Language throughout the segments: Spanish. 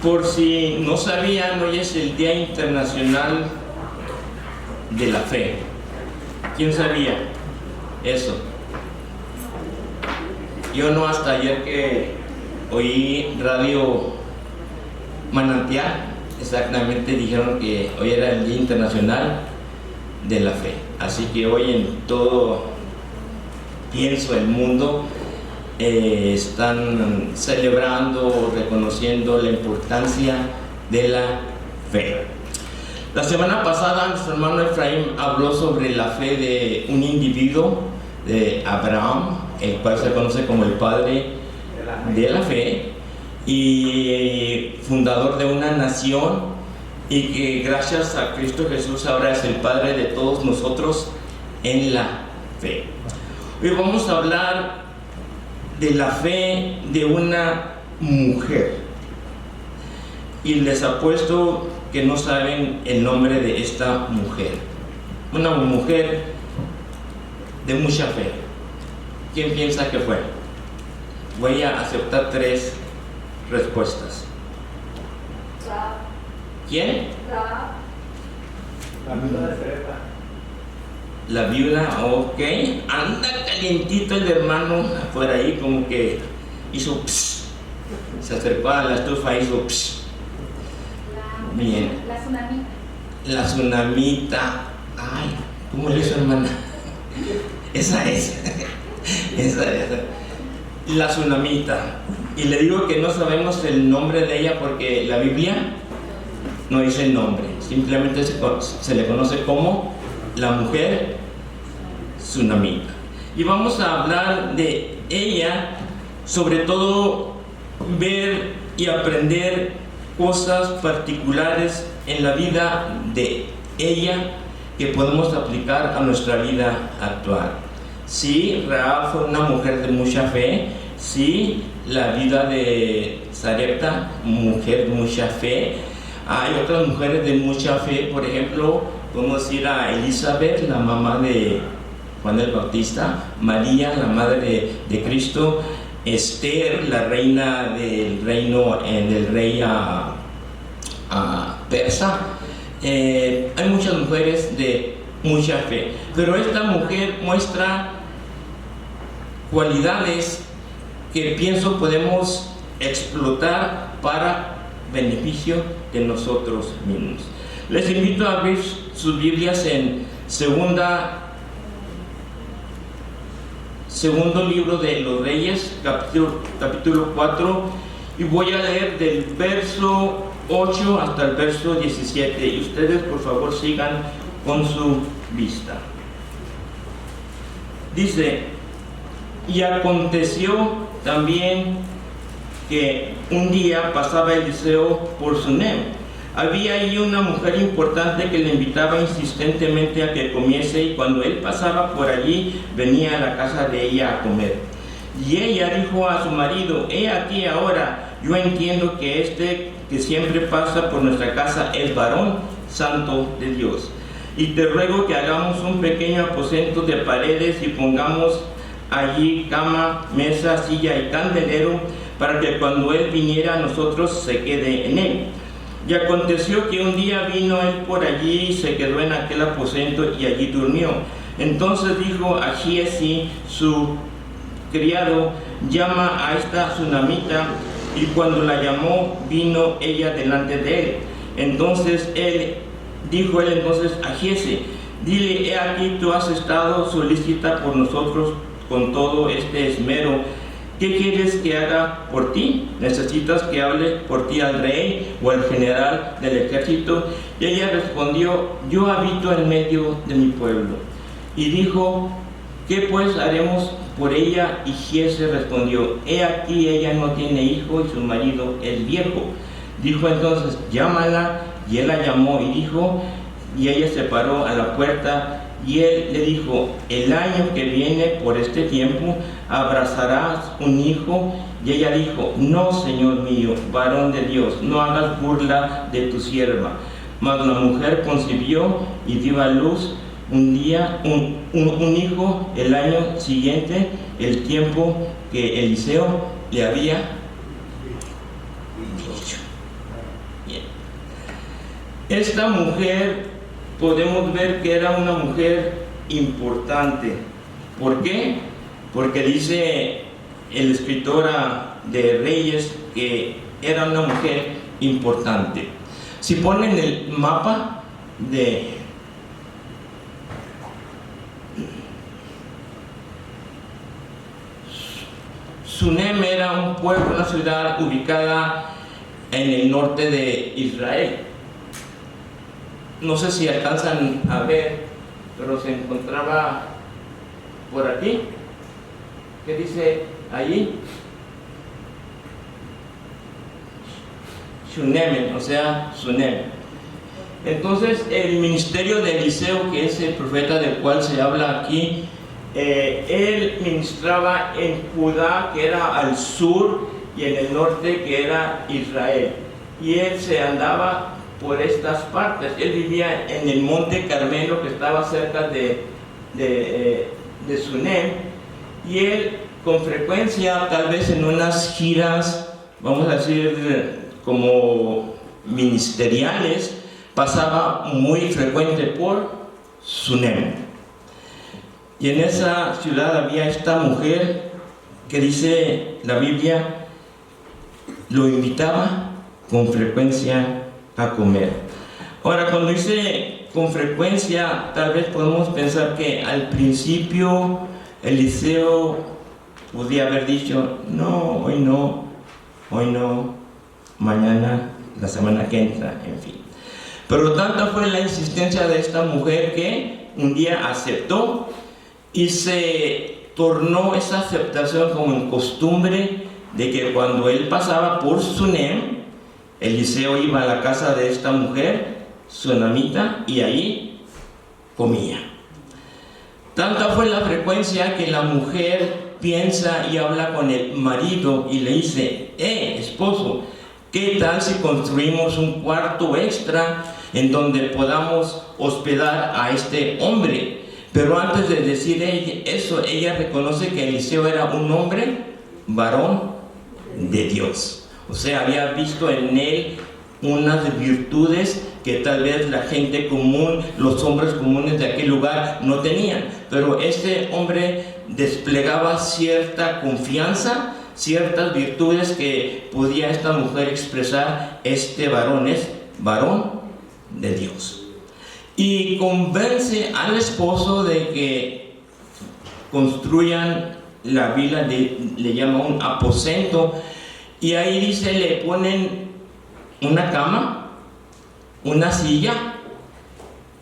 Por si no sabían, hoy es el Día Internacional de la Fe. ¿Quién sabía eso? Yo no, hasta ayer que oí Radio Manantial, exactamente dijeron que hoy era el Día Internacional de la Fe. Así que hoy en todo, pienso, el mundo están celebrando, reconociendo la importancia de la fe. La semana pasada nuestro hermano Efraín habló sobre la fe de un individuo, de Abraham, el cual se conoce como el padre de la fe y fundador de una nación, y que gracias a Cristo Jesús ahora es el padre de todos nosotros en la fe. Hoy vamos a hablar de la fe de una mujer, y les apuesto que no saben el nombre de esta mujer. Una mujer de mucha fe. ¿Quién piensa que fue? Voy a aceptar 3 respuestas. ¿Quién? La viuda de Sarepta. La viuda, ok. Anda calientito el hermano por ahí, como que hizo pss. Se acercó a la estufa y hizo pss. Bien. La tsunamita. La tsunamita. Ay, ¿cómo le hizo, hermana? Esa es. Esa. La tsunamita. Y le digo que no sabemos el nombre de ella porque la Biblia no dice el nombre. Simplemente se le conoce como la mujer tsunamita. Y vamos a hablar de ella, sobre todo ver y aprender cosas particulares en la vida de ella que podemos aplicar a nuestra vida actual. Sí, Rahab fue una mujer de mucha fe. Sí, la vida de Sarepta, mujer de mucha fe. Hay otras mujeres de mucha fe, por ejemplo, podemos decir a Elizabeth, la mamá de Juan el Bautista, María, la madre de Cristo, Esther, la reina del reino del rey persa. Hay muchas mujeres de mucha fe, pero esta mujer muestra cualidades que pienso podemos explotar para beneficio de nosotros mismos. Les invito a abrir sus Biblias en segundo libro de los Reyes, capítulo 4, y voy a leer del verso 8 hasta el verso 17, y ustedes por favor sigan con su vista. Dice: y aconteció también que un día pasaba Eliseo por Sunem. Había allí una mujer importante que le invitaba insistentemente a que comiese, y cuando él pasaba por allí venía a la casa de ella a comer. Y ella dijo a su marido: he aquí ahora, yo entiendo que este que siempre pasa por nuestra casa es varón santo de Dios, y te ruego que hagamos un pequeño aposento de paredes y pongamos allí cama, mesa, silla y candelero, para que cuando él viniera a nosotros se quede en él. Y aconteció que un día vino él por allí y se quedó en aquel aposento y allí durmió. Entonces dijo a Giezi, su criado: llama a esta tsunamita. Y cuando la llamó, vino ella delante de él. Entonces dijo él a Giezi: dile, he aquí tú has estado solícita por nosotros con todo este esmero. ¿Qué quieres que haga por ti? ¿Necesitas que hable por ti al rey o al general del ejército? Y ella respondió: yo habito en medio de mi pueblo. Y dijo: ¿qué pues haremos por ella? Y Giezi respondió: he aquí ella no tiene hijo y su marido es viejo. Dijo entonces: llámala. Y él la llamó y dijo, y ella se paró a la puerta. Y él le dijo: el año que viene por este tiempo abrazarás un hijo. Y ella dijo: no, Señor mío, varón de Dios, no hagas burla de tu sierva. Mas la mujer concibió y dio a luz un hijo el año siguiente, el tiempo que Eliseo le había dicho. Bien. Esta mujer podemos ver que era una mujer importante. ¿Por qué? Porque dice el escritor de Reyes que era una mujer importante. Si ponen el mapa de Sunem, era un pueblo, una ciudad ubicada en el norte de Israel. No sé si alcanzan a ver, pero se encontraba por aquí. ¿Qué dice allí? Shunem, o sea, Sunem. Entonces, el ministerio de Eliseo, que es el profeta del cual se habla aquí, él ministraba en Judá, que era al sur, y en el norte, que era Israel. Y él se andaba por estas partes. Él vivía en el monte Carmelo, que estaba cerca de Sunem, y él con frecuencia, tal vez en unas giras, vamos a decir, como ministeriales, pasaba muy frecuente por Sunem. Y en esa ciudad había esta mujer que dice la Biblia, lo invitaba con frecuencia a comer. Ahora, cuando dice con frecuencia, tal vez podemos pensar que al principio Eliseo podía haber dicho, no, hoy no, mañana, la semana que entra, en fin. Pero tanta fue la insistencia de esta mujer que un día aceptó, y se tornó esa aceptación como en costumbre de que cuando él pasaba por Sunem, Eliseo iba a la casa de esta mujer, sunamita, y ahí comía. Tanta fue la frecuencia que la mujer piensa y habla con el marido y le dice, esposo, ¿qué tal si construimos un cuarto extra en donde podamos hospedar a este hombre? Pero antes de decir eso, ella reconoce que Eliseo era un hombre, varón de Dios. O sea, había visto en él unas virtudes que tal vez la gente común, los hombres comunes de aquel lugar no tenían. Pero este hombre desplegaba cierta confianza, ciertas virtudes que podía esta mujer expresar. Este varón es varón de Dios. Y convence al esposo de que construyan, la Biblia le llama un aposento, y ahí dice, le ponen una cama, una silla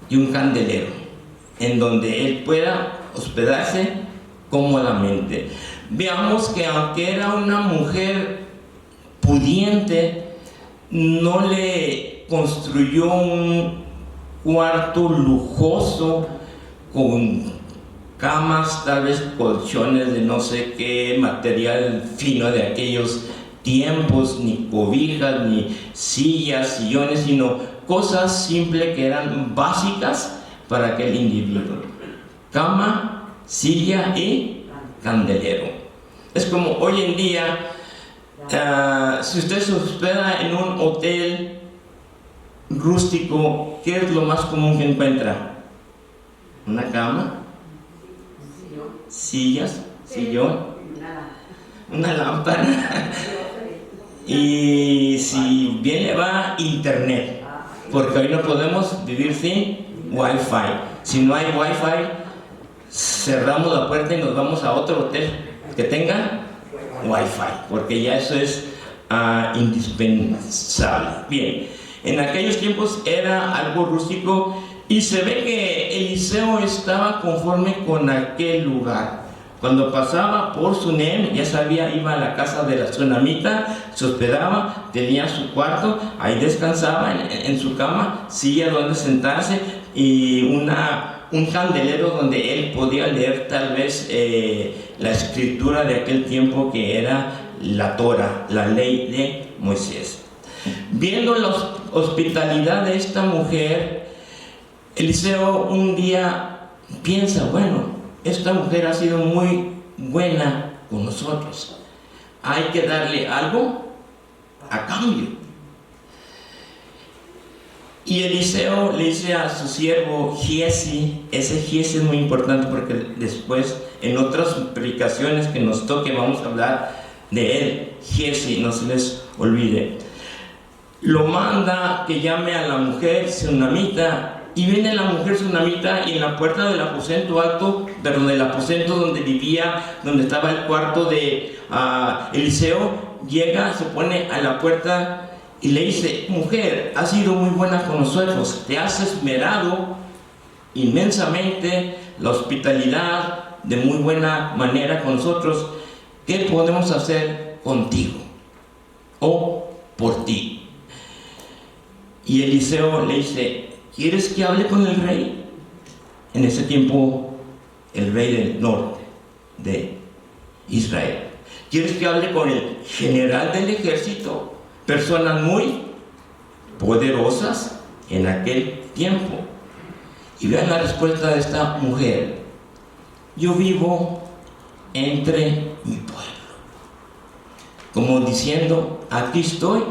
y un candelero, en donde él pueda hospedarse cómodamente. Veamos que aunque era una mujer pudiente, no le construyó un cuarto lujoso con camas, tal vez colchones de no sé qué material fino de aquellos tiempos, ni cobijas, ni sillas, sillones, sino cosas simples que eran básicas para aquel individuo. Cama, silla y candelero. Es como hoy en día, si usted se hospeda en un hotel rústico, ¿qué es lo más común que encuentra? Una cama, sillas, sillón, una lámpara y si bien le va, internet, porque hoy no podemos vivir sin wifi. Si no hay wifi, cerramos la puerta y nos vamos a otro hotel que tenga wifi, porque ya eso es indispensable. Bien, en aquellos tiempos era algo rústico, y se ve que Eliseo estaba conforme con aquel lugar. Cuando pasaba por Sunem, ya sabía, iba a la casa de la sunamita, se hospedaba, tenía su cuarto, ahí descansaba en su cama, silla donde sentarse y un candelero donde él podía leer tal vez la escritura de aquel tiempo, que era la Torah, la ley de Moisés. Viendo la hospitalidad de esta mujer, Eliseo un día piensa, bueno, esta mujer ha sido muy buena con nosotros, hay que darle algo a cambio. Y Eliseo le dice a su siervo Giesi, ese Giesi es muy importante porque después en otras predicaciones que nos toque vamos a hablar de él. Giesi, no se les olvide. Lo manda que llame a la mujer sunamita, y viene la mujer sunamita y en la puerta del aposento alto, perdón, del aposento donde vivía, donde estaba el cuarto de Eliseo, llega, se pone a la puerta y le dice: mujer, has sido muy buena con nosotros, te has esmerado inmensamente la hospitalidad de muy buena manera con nosotros. ¿Qué podemos hacer contigo o por ti? Y Eliseo le dice: ¿quieres que hable con el rey? En ese tiempo, el rey del norte de Israel. ¿Quieres que hable con el general del ejército? Personas muy poderosas en aquel tiempo. Y vean la respuesta de esta mujer: yo vivo entre mi pueblo. Como diciendo, aquí estoy,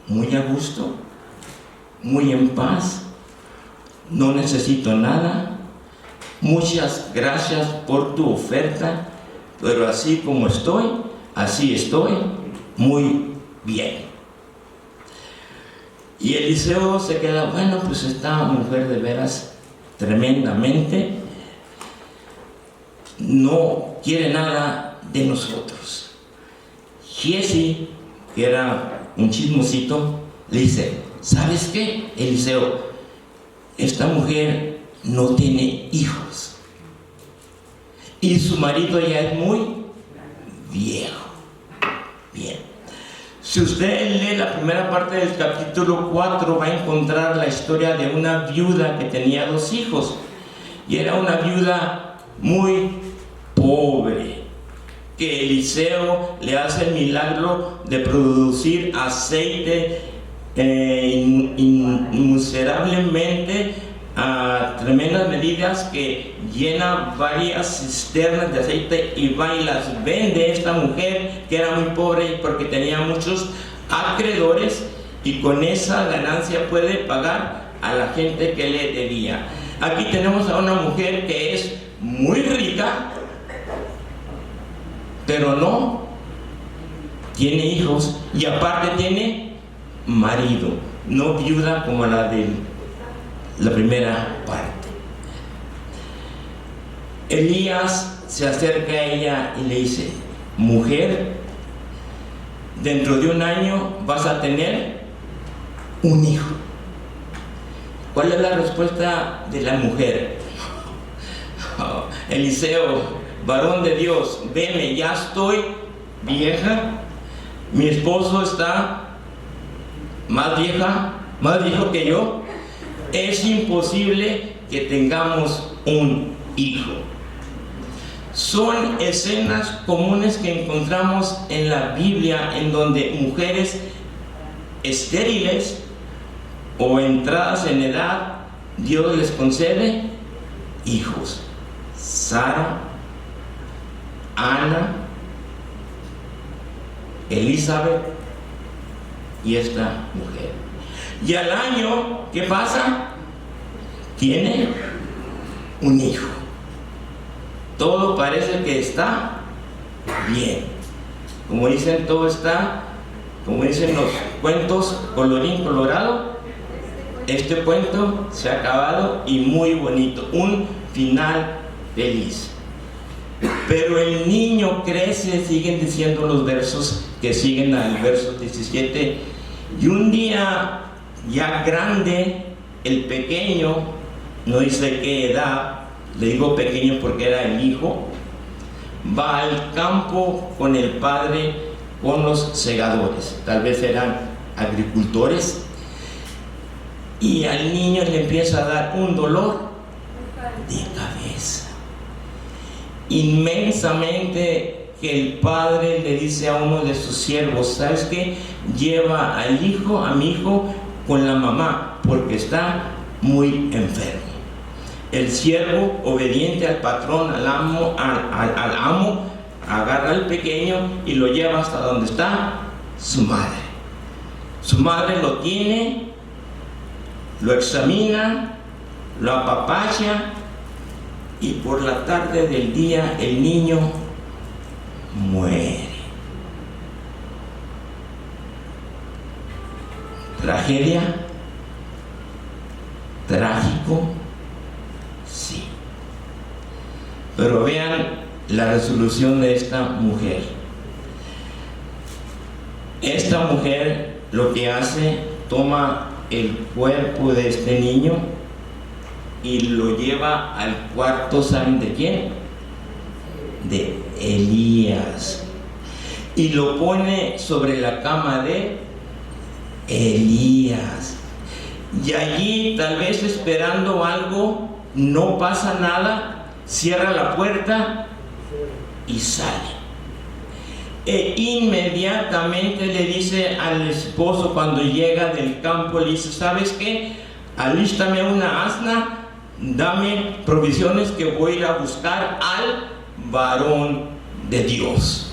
muy a gusto, muy en paz, no necesito nada, muchas gracias por tu oferta, pero así como estoy, así estoy, muy bien. Y Eliseo se queda: bueno, pues esta mujer de veras tremendamente no quiere nada de nosotros. Giesi, que era un chismosito, le dice: ¿sabes qué, Eliseo? Esta mujer no tiene hijos y su marido ya es muy viejo. Bien. Si usted lee la primera parte del capítulo 4, va a encontrar la historia de una viuda que tenía 2 hijos. Y era una viuda muy pobre, que Eliseo le hace el milagro de producir aceite inmiserablemente a tremendas medidas, que llena varias cisternas de aceite y va y las vende. Esta mujer, que era muy pobre porque tenía muchos acreedores, y con esa ganancia puede pagar a la gente que le debía. Aquí tenemos a una mujer que es muy rica, pero no tiene hijos, y aparte tiene marido, no viuda como la de la primera parte. Elías se acerca a ella y le dice: mujer, dentro de 1 año vas a tener un hijo. ¿Cuál es la respuesta de la mujer? Eliseo, varón de Dios, veme, ya estoy vieja, mi esposo está más viejo que yo, es imposible que tengamos un hijo. Son escenas comunes que encontramos en la Biblia, en donde mujeres estériles o entradas en edad, Dios les concede hijos. Sara, Ana, Elizabeth y esta mujer. Y al año, ¿qué pasa? Tiene un hijo. Todo parece que está bien. Como dicen, todo está, como dicen los cuentos, colorín colorado. Este cuento se ha acabado y muy bonito. Un final feliz. Pero el niño crece, siguen diciendo los versos que siguen al verso 17. Y un día, ya grande, el pequeño, no dice qué edad, le digo pequeño porque era el hijo, va al campo con el padre, con los segadores, tal vez eran agricultores, y al niño le empieza a dar un dolor de cabeza inmensamente, que el padre le dice a uno de sus siervos: ¿sabes qué? Lleva al hijo, a mi hijo, con la mamá, porque está muy enfermo. El siervo, obediente al patrón, al amo, agarra al pequeño y lo lleva hasta donde está su madre. Su madre lo tiene lo examina, lo apapacha, y por la tarde del día el niño muere. ¿Tragedia? ¿Trágico? Sí. Pero vean la resolución de esta mujer. Esta mujer lo que hace, toma el cuerpo de este niño y lo lleva al cuarto, ¿saben de quién? De Elías. Y lo pone sobre la cama de Elías. Y allí, tal vez esperando algo, no pasa nada, cierra la puerta y sale. E inmediatamente le dice al esposo, cuando llega del campo, le dice: ¿sabes qué? Alístame una asna, dame provisiones que voy a ir a buscar al varón de Dios.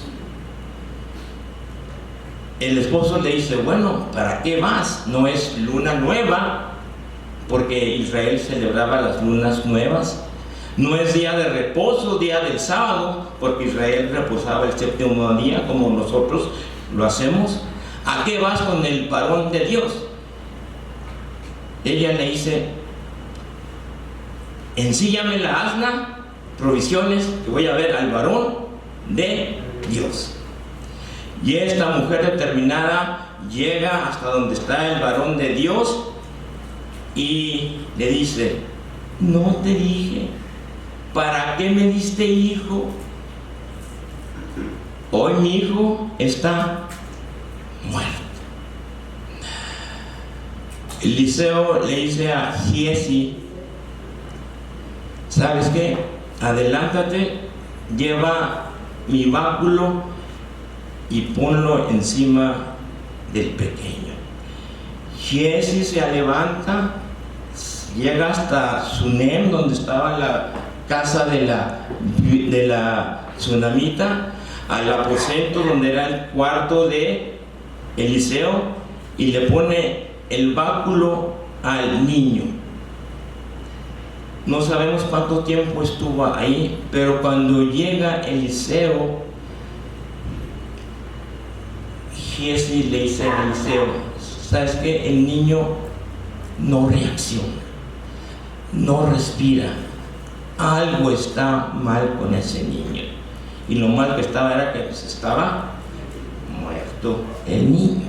El esposo le dice: bueno, ¿para qué vas? No es luna nueva, porque Israel celebraba las lunas nuevas. No es día de reposo, día del sábado, porque Israel reposaba el séptimo día, como nosotros lo hacemos. ¿A qué vas con el varón de Dios? Ella le dice: ensíllame la asna, provisiones, que voy a ver al varón de Dios. Y esta mujer determinada llega hasta donde está el varón de Dios y le dice: ¿no te dije? ¿Para qué me diste hijo? Hoy mi hijo está muerto. Eliseo le dice a Giesi: ¿sabes qué? Adelántate, lleva mi báculo y ponlo encima del pequeño. Giesi se levanta, llega hasta Sunem, donde estaba la casa de la tsunamita, al aposento donde era el cuarto de Eliseo, y le pone el báculo al niño. No sabemos cuánto tiempo estuvo ahí, pero cuando llega Eliseo, Giesi le dice a Eliseo: ¿sabes qué? El niño no reacciona, no respira. Algo está mal con ese niño. Y lo mal que estaba era que estaba muerto el niño.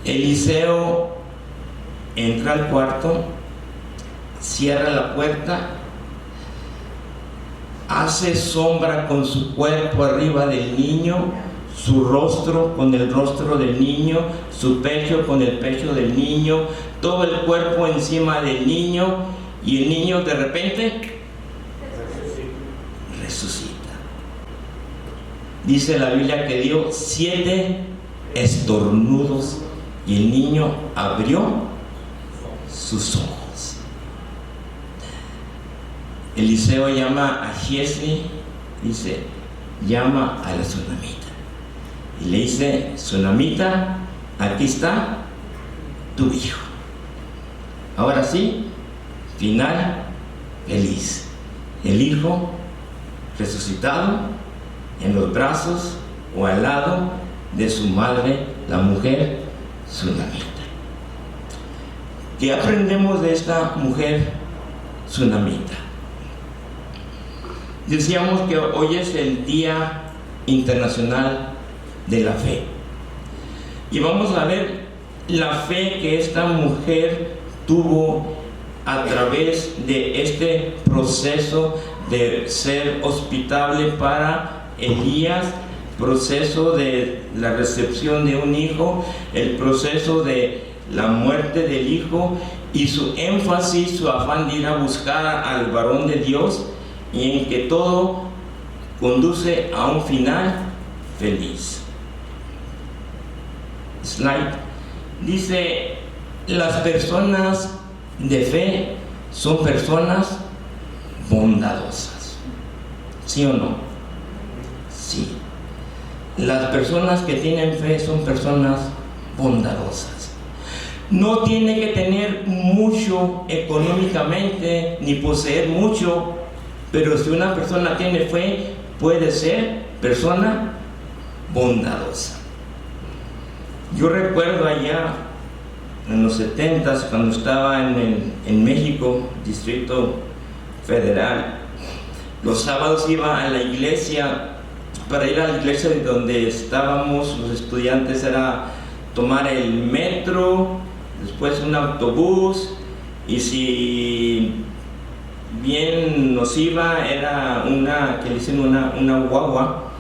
Eliseo entra al cuarto, cierra la puerta, hace sombra con su cuerpo arriba del niño, su rostro con el rostro del niño, su pecho con el pecho del niño, todo el cuerpo encima del niño, y el niño de repente resucita. Dice la Biblia que dio 7 estornudos y el niño abrió sus ojos. Eliseo llama a Giesi, dice: llama a la tsunamita. Y le dice: tsunamita, aquí está tu hijo. Ahora sí, final feliz. El hijo resucitado en los brazos o al lado de su madre, la mujer tsunamita. ¿Qué aprendemos de esta mujer tsunamita? Decíamos que hoy es el Día Internacional de la Fe. Y vamos a ver la fe que esta mujer tuvo a través de este proceso de ser hospitable para Elías, proceso de la recepción de un hijo, el proceso de la muerte del hijo y su énfasis, su afán de ir a buscar al varón de Dios, y en que todo conduce a un final feliz. Slide. Dice: las personas de fe son personas bondadosas. ¿Sí o no? Sí. Las personas que tienen fe son personas bondadosas. No tiene que tener mucho económicamente, ni poseer mucho, pero si una persona tiene fe, puede ser persona bondadosa. Yo recuerdo allá en los 70s, cuando estaba en México, Distrito Federal, los sábados iba a la iglesia. Para ir a la iglesia de donde estábamos los estudiantes era tomar el metro, después un autobús, y si bien nos iba era una, que le dicen una guagua,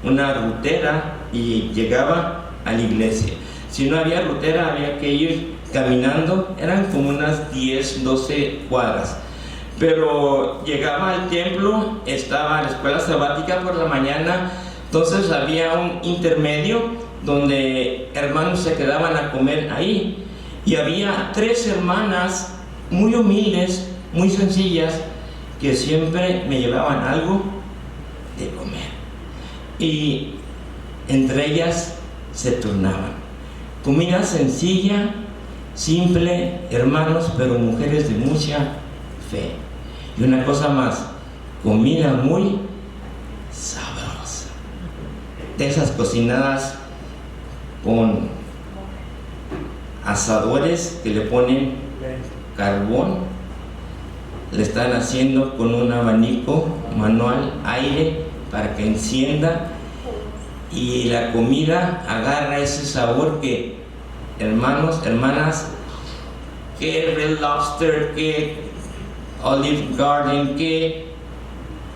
una rutera, y llegaba a la iglesia. Si no había rutera, había que ir caminando, eran como unas 10, 12 cuadras. Pero llegaba al templo, estaba la escuela sabática por la mañana, entonces había un intermedio donde hermanos se quedaban a comer ahí. Y había 3 hermanas muy humildes, muy sencillas, que siempre me llevaban algo de comer. Y entre ellas se turnaban. Comida sencilla, simple, hermanos, pero mujeres de mucha fe. Y una cosa más, comida muy sabrosa. De esas cocinadas con asadores que le ponen carbón, le están haciendo con un abanico manual aire para que encienda, y la comida agarra ese sabor que, hermanos, hermanas, que Red Lobster, que Olive Garden, que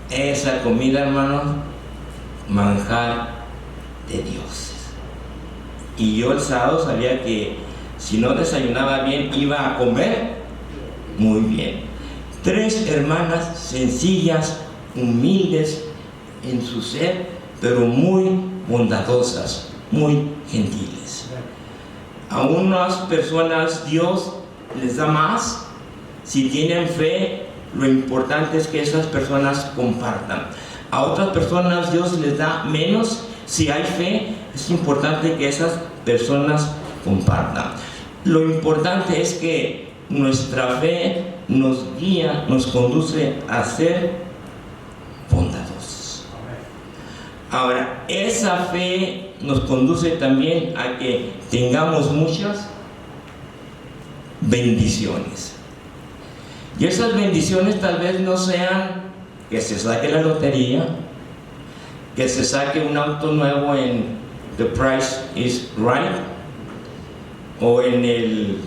esa comida, hermanos, manjar de dioses. Y yo el sábado sabía que si no desayunaba bien, iba a comer muy bien. 3 hermanas sencillas, humildes en su ser, pero muy bondadosas, muy gentiles. A unas personas Dios les da más. Si tienen fe, lo importante es que esas personas compartan. A otras personas Dios les da menos. Si hay fe, es importante que esas personas compartan. Lo importante es que nuestra fe nos guía, nos conduce a ser bondadosos. Ahora, esa fe nos conduce también a que tengamos muchas bendiciones. Y esas bendiciones tal vez no sean que se saque la lotería, que se saque un auto nuevo en The Price is Right, o en el,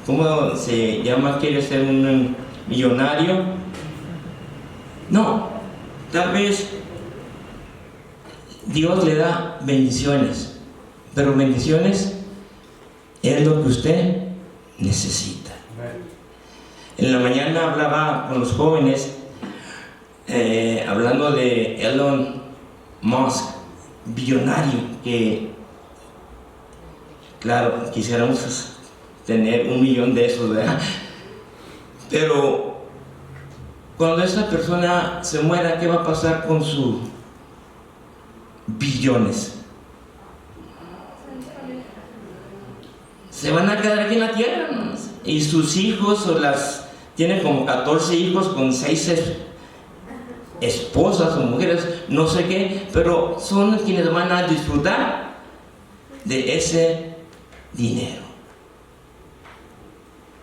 ¿cómo se llama? ¿Quiere ser un millonario? No, tal vez Dios le da bendiciones, pero bendiciones es lo que usted necesita. En la mañana hablaba con los jóvenes, hablando de Elon Musk, billonario, que claro, quisiéramos tener 1 millón de esos, ¿verdad? Pero cuando esa persona se muera, ¿qué va a pasar con sus billones? Se van a quedar aquí en la tierra, ¿no? Y sus hijos, tienen como 14 hijos con 6 esposas o mujeres, no sé qué, pero son quienes van a disfrutar de ese dinero.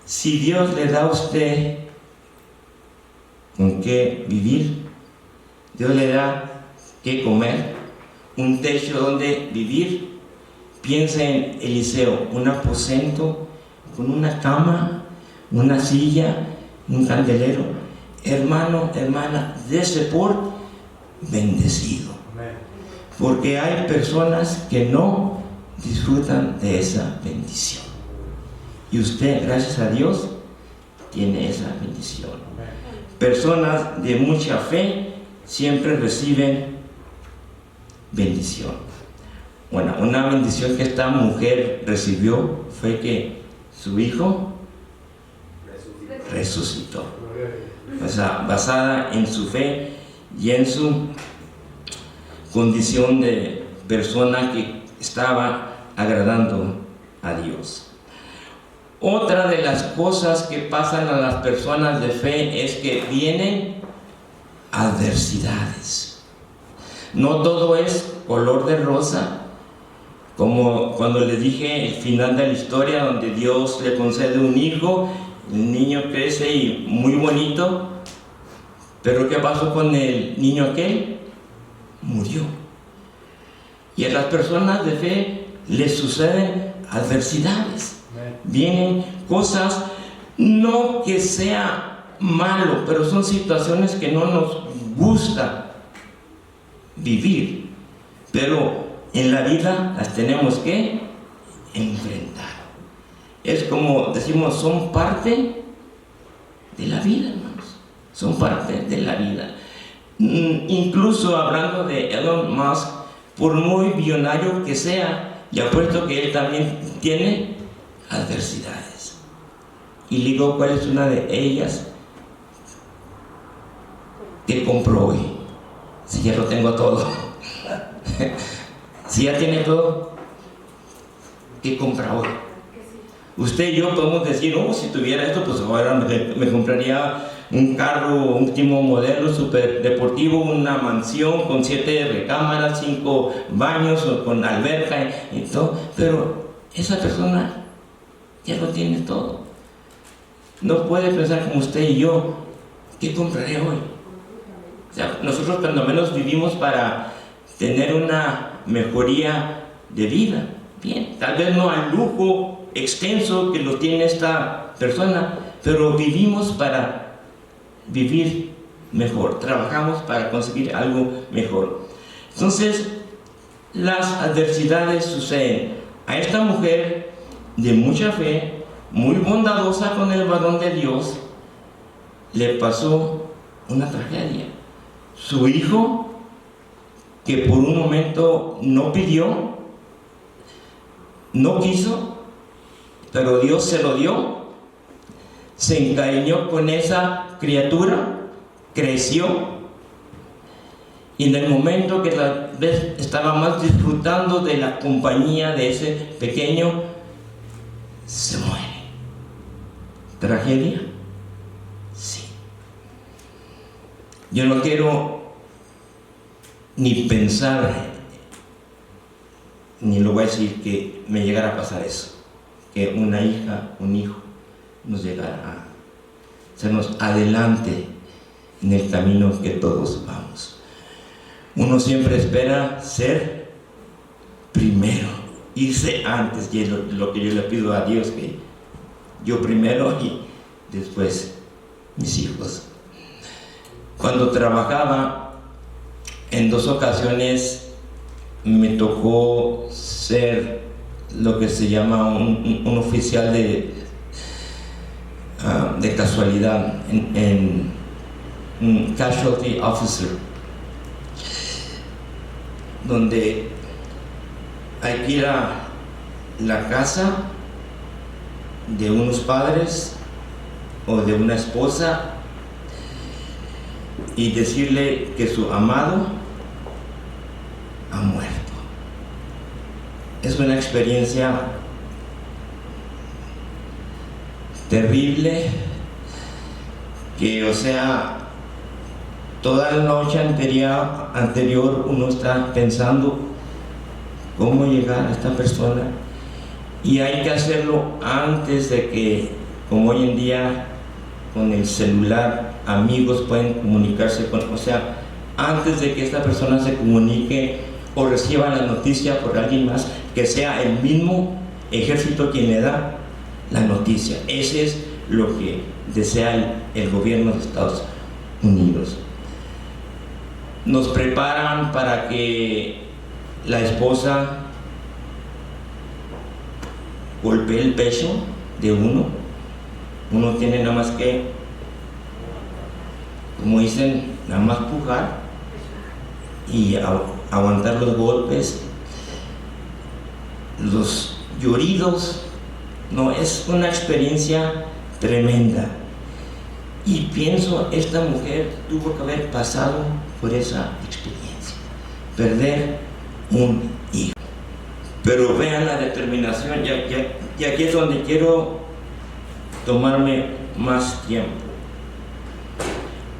Si Dios le da a usted con qué vivir, Dios le da qué comer, un techo donde vivir, piensa en Eliseo, un aposento con una cama, una silla, un candelero. Hermano, hermana, dése por bendecido. Porque hay personas que no disfrutan de esa bendición. Y usted, gracias a Dios, tiene esa bendición. Personas de mucha fe siempre reciben bendición. Bueno, una bendición que esta mujer recibió fue que su hijo resucitó. O sea, basada en su fe y en su condición de persona que estaba agradando a Dios. Otra de las cosas que pasan a las personas de fe es que vienen adversidades. No todo es color de rosa, como cuando les dije el final de la historia, donde Dios le concede un hijo, el niño crece y muy bonito, pero ¿qué pasó con el niño aquel? Murió. Y a las personas de fe les suceden adversidades. Vienen cosas, no que sea malo, pero son situaciones que no nos gusta vivir, pero en la vida las tenemos que enfrentar. Es como decimos, son parte de la vida, hermanos, son parte de la vida. Incluso hablando de Elon Musk, por muy billonario que sea, y apuesto que él también tiene adversidades. Y le digo, ¿cuál es una de ellas que compró hoy? Si ya lo tengo todo. Si ya tiene todo, ¿qué compra hoy? Usted y yo podemos decir, oh, si tuviera esto, pues ahora me compraría un carro, un último modelo super deportivo, una mansión con 7 recámaras, 5 baños, con alberca y todo. Pero esa persona ya lo tiene todo. No puede pensar como usted y yo, ¿qué compraré hoy? O sea, nosotros cuando menos vivimos para tener una mejoría de vida. Bien, tal vez no al lujo extenso que lo tiene esta persona, pero vivimos para vivir mejor, trabajamos para conseguir algo mejor. Entonces, las adversidades suceden. A esta mujer de mucha fe, muy bondadosa con el varón de Dios, le pasó una tragedia. Su hijo, que por un momento no pidió, no quiso, pero Dios se lo dio, se encariñó con esa criatura, creció, y en el momento que tal vez estaba más disfrutando de la compañía de ese pequeño, se muere. ¿Tragedia? Sí. Yo no quiero ni pensar, ni lo voy a decir, que me llegara a pasar eso, que una hija, un hijo nos llegara a hacernos adelante en el camino que todos vamos. Uno siempre espera ser primero, irse antes, y es lo que yo le pido a Dios, que yo primero y después mis hijos. Cuando trabajaba, en 2 ocasiones me tocó ser lo que se llama un oficial de casualidad, en un casualty officer, donde hay que ir a la casa de unos padres o de una esposa y decirle que su amado ha muerto. Es una experiencia terrible, que, o sea, toda la noche anterior uno está pensando cómo llegar a esta persona, y hay que hacerlo antes de que, como hoy en día con el celular, amigos pueden comunicarse con, o sea, antes de que esta persona se comunique o reciba la noticia por alguien más, que sea el mismo ejército quien le da la noticia. Ese es lo que desea el gobierno de Estados Unidos. Nos preparan para que la esposa golpee el pecho de uno. Uno tiene nada más que, como dicen, nada más pujar y aguantar los golpes, los lloridos. No, es una experiencia tremenda. Y pienso, esta mujer tuvo que haber pasado por esa experiencia, perder un hijo. Pero vean la determinación, y aquí es donde quiero tomarme más tiempo.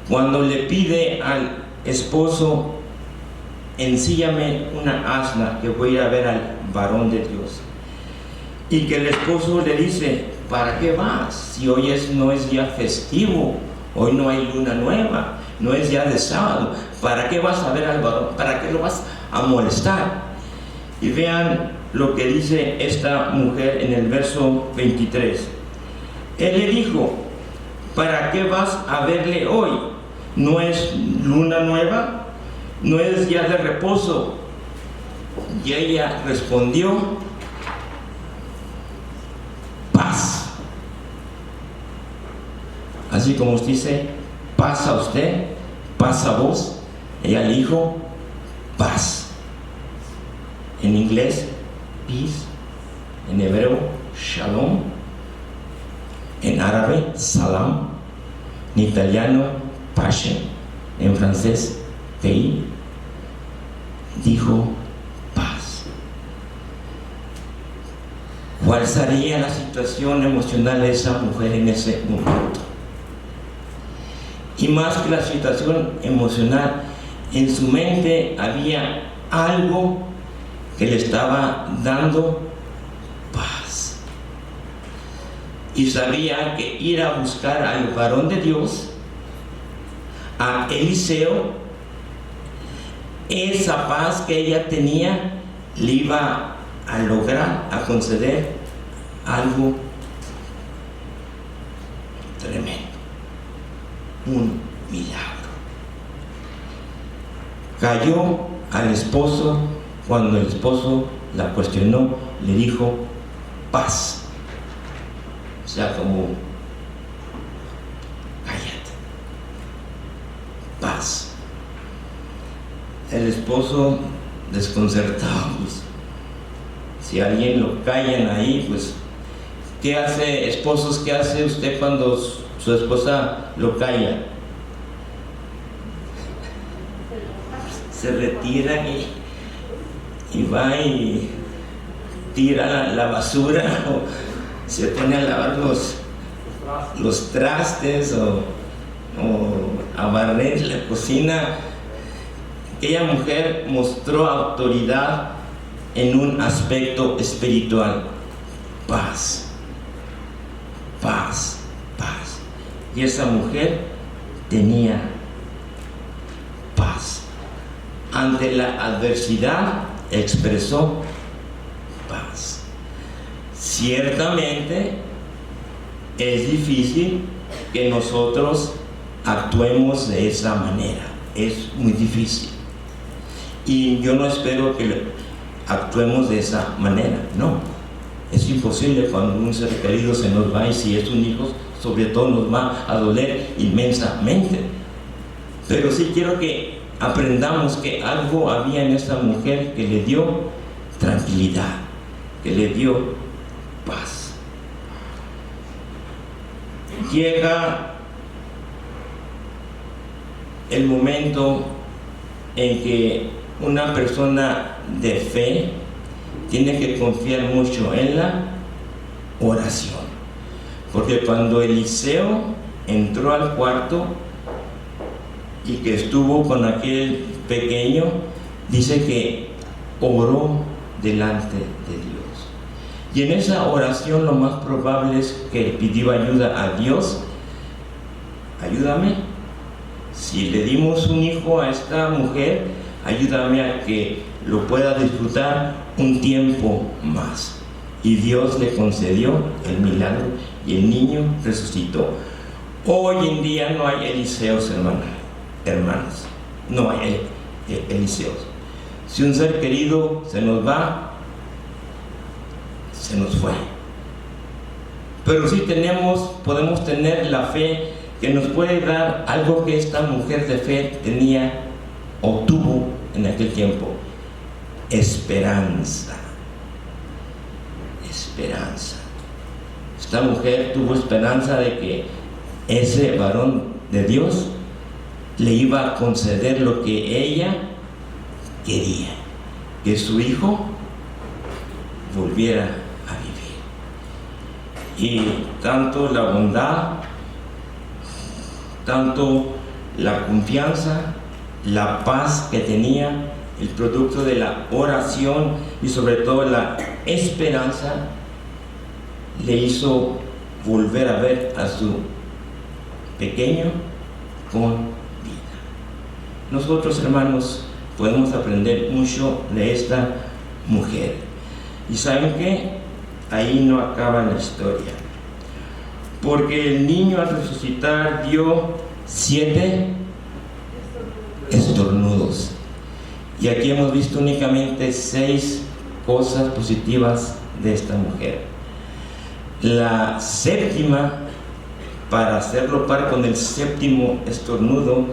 Cuando le pide al esposo, ensíllame una asna que voy a ver al varón de Dios, y que el esposo le dice, ¿para qué vas? Si hoy no es día festivo, hoy no hay luna nueva, no es día de sábado, ¿para qué vas a ver al varón? ¿Para qué lo vas a molestar? Y vean lo que dice esta mujer en el verso 23. Él le dijo, ¿para qué vas a verle hoy? ¿No es luna nueva? ¿No es día de reposo? Y ella respondió, paz. Así como usted dice, paz a usted, paz a vos. Ella le dijo, paz. En inglés, peace. En hebreo, shalom. En árabe, salam. En italiano, pace. En francés, paix. Dijo, paz. ¿Cuál sería la situación emocional de esa mujer en ese momento? Y más que la situación emocional, en su mente había algo que le estaba dando paz. Y sabía que ir a buscar al varón de Dios, a Eliseo, esa paz que ella tenía le iba a lograr, a conceder algo tremendo, un milagro. Cayó al esposo. Cuando el esposo la cuestionó, le dijo, paz. O sea, como, cállate, paz. El esposo desconcertado, pues, si alguien lo callan ahí, pues, ¿qué hace, esposos, qué hace usted cuando su esposa lo calla? Se retira y va y tira la basura, o se pone a lavar los trastes, o a barrer la cocina. Aquella mujer mostró autoridad en un aspecto espiritual. Paz, paz, paz. Y esa mujer tenía paz. Ante la adversidad expresó paz. Ciertamente es difícil que nosotros actuemos de esa manera. Es muy difícil. Y yo no espero que actuemos de esa manera, no. Es imposible cuando un ser querido se nos va, y si es un hijo, sobre todo nos va a doler inmensamente. Pero sí quiero que aprendamos que algo había en esta mujer que le dio tranquilidad, que le dio paz. Llega el momento en que una persona de fe tiene que confiar mucho en la oración, porque cuando Eliseo entró al cuarto y que estuvo con aquel pequeño, dice que oró delante de Dios. Y en esa oración lo más probable es que pidió ayuda a Dios. Ayúdame. Si le dimos un hijo a esta mujer, ayúdame a que lo pueda disfrutar un tiempo más. Y Dios le concedió el milagro y el niño resucitó. Hoy en día no hay Eliseos, hermanos, no hay Eliseos. Si un ser querido se nos va, se nos fue. Pero sí podemos tener la fe que nos puede dar algo que esta mujer de fe tenía o tuvo en aquel tiempo: esperanza. Esperanza. Esta mujer tuvo esperanza de que ese varón de Dios le iba a conceder lo que ella quería, que su hijo volviera a Y tanto la bondad, tanto la confianza, la paz que tenía, el producto de la oración y sobre todo la esperanza, le hizo volver a ver a su pequeño con vida. Nosotros, hermanos, podemos aprender mucho de esta mujer. Y ¿saben qué? Ahí no acaba la historia, porque el niño al resucitar dio 7 estornudos. Y aquí hemos visto únicamente 6 cosas positivas de esta mujer. La séptima, para hacerlo par con el 7º estornudo,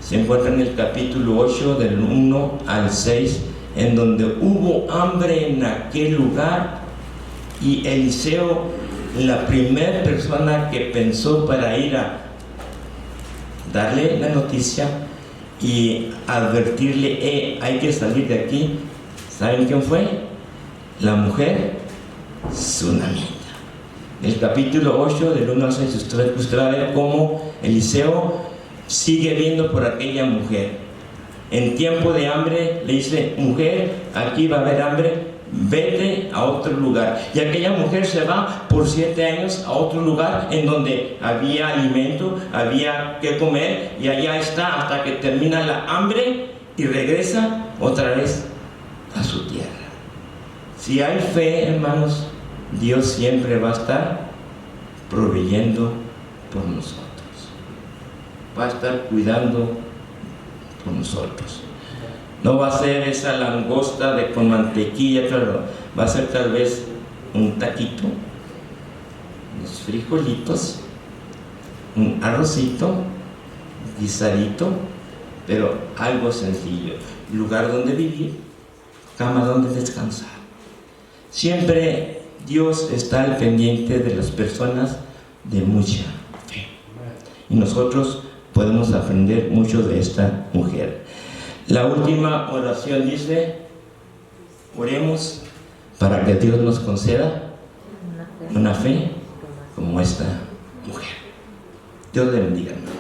se encuentra en el capítulo 8 del 1 al 6, en donde hubo hambre en aquel lugar, y Eliseo, la primera persona que pensó para ir a darle la noticia y advertirle, hay que salir de aquí, ¿saben quién fue? La mujer Sunamita. El capítulo 8 del 1 al 6, usted va a ver cómo Eliseo sigue viendo por aquella mujer. En tiempo de hambre le dice, mujer, aquí va a haber hambre, vete a otro lugar. Y aquella mujer se va por 7 años a otro lugar en donde había alimento, había que comer, y allá está hasta que termina la hambre y regresa otra vez a su tierra. Si hay fe, hermanos, Dios siempre va a estar proveyendo por nosotros, va a estar cuidando por nosotros. No va a ser esa langosta con mantequilla, claro, va a ser tal vez un taquito, unos frijolitos, un arrocito, guisadito, pero algo sencillo. Lugar donde vivir, cama donde descansar. Siempre Dios está al pendiente de las personas de mucha fe. Y nosotros podemos aprender mucho de esta mujer. La última oración dice, oremos para que Dios nos conceda una fe como esta mujer. Dios le bendiga, hermano.